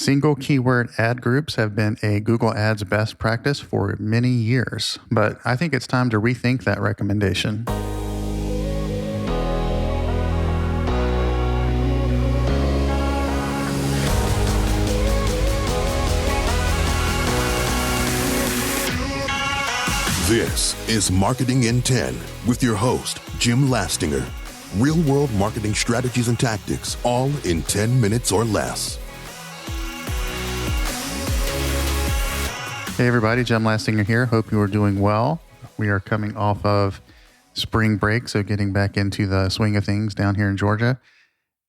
Single keyword ad groups have been a Google Ads best practice for many years, but I think it's time to rethink that recommendation. This is Marketing in 10 with your host, Jim Lastinger. Real-world marketing strategies and tactics, all in 10 minutes or less. Hey everybody, Jim Lastinger here. Hope you are doing well. We are coming off of spring break, so getting back into the swing of things down here in Georgia.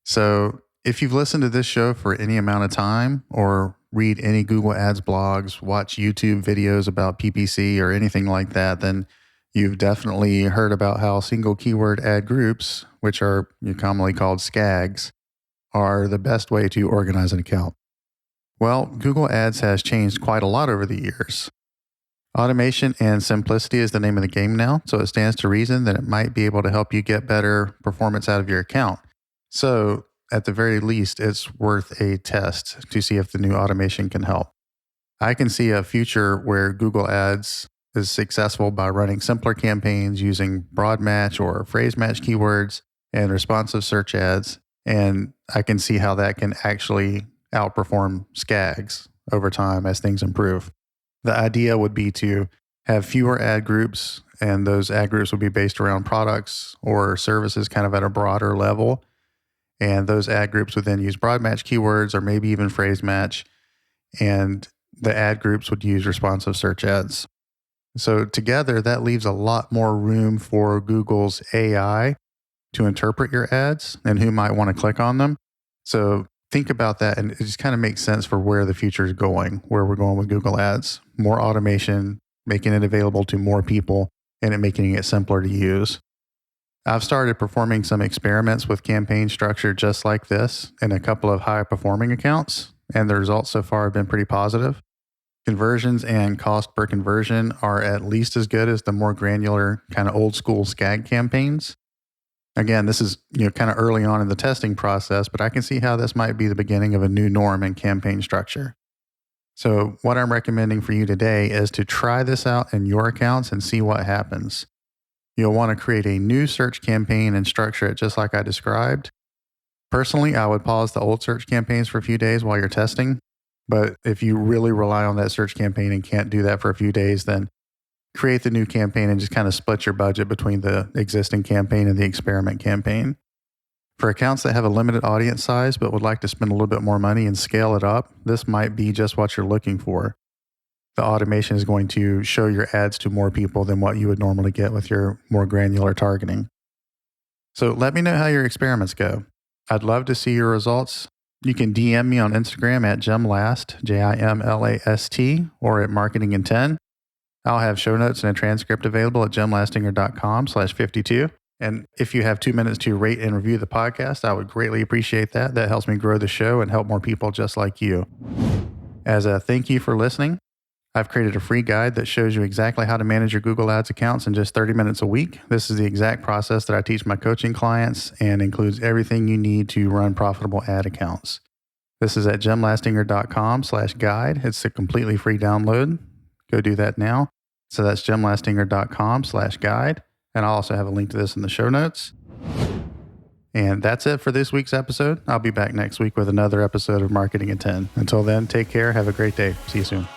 So if you've listened to this show for any amount of time or read any Google Ads blogs, watch YouTube videos about PPC or anything like that, then you've definitely heard about how single keyword ad groups, which are commonly called SKAGs, are the best way to organize an account. Well, Google Ads has changed quite a lot over the years. Automation and simplicity is the name of the game now, so it stands to reason that it might be able to help you get better performance out of your account. So at the very least, it's worth a test to see if the new automation can help. I can see a future where Google Ads is successful by running simpler campaigns using broad match or phrase match keywords and responsive search ads. And I can see how that can actually outperform SKAGs over time as things improve. The idea would be to have fewer ad groups, and those ad groups would be based around products or services kind of at a broader level. And those ad groups would then use broad match keywords or maybe even phrase match. And the ad groups would use responsive search ads. So together, that leaves a lot more room for Google's AI to interpret your ads and who might want to click on them. So think about that, and it just kind of makes sense for where the future is going, where we're going with Google Ads. More automation, making it available to more people, and making it simpler to use. I've started performing some experiments with campaign structure just like this in a couple of high-performing accounts, and the results so far have been pretty positive. Conversions and cost per conversion are at least as good as the more granular kind of old school SKAG campaigns. Again, this is kind of early on in the testing process, but I can see how this might be the beginning of a new norm in campaign structure. So what I'm recommending for you today is to try this out in your accounts and see what happens. You'll want to create a new search campaign and structure it just like I described. Personally, I would pause the old search campaigns for a few days while you're testing. But if you really rely on that search campaign and can't do that for a few days, then create the new campaign and just kind of split your budget between the existing campaign and the experiment campaign. For accounts that have a limited audience size but would like to spend a little bit more money and scale it up, this might be just what you're looking for. The automation is going to show your ads to more people than what you would normally get with your more granular targeting. So let me know how your experiments go. I'd love to see your results. You can DM me on Instagram at JimLast, JIMLAST, or at Marketing in 10. I'll have show notes and a transcript available at jimlastinger.com/52. And if you have 2 minutes to rate and review the podcast, I would greatly appreciate that. That helps me grow the show and help more people just like you. As a thank you for listening, I've created a free guide that shows you exactly how to manage your Google Ads accounts in just 30 minutes a week. This is the exact process that I teach my coaching clients and includes everything you need to run profitable ad accounts. This is at jimlastinger.com/guide. It's a completely free download. Go do that now. So that's jimlastinger.com/guide. And I'll also have a link to this in the show notes. And that's it for this week's episode. I'll be back next week with another episode of Marketing in 10. Until then, take care. Have a great day. See you soon.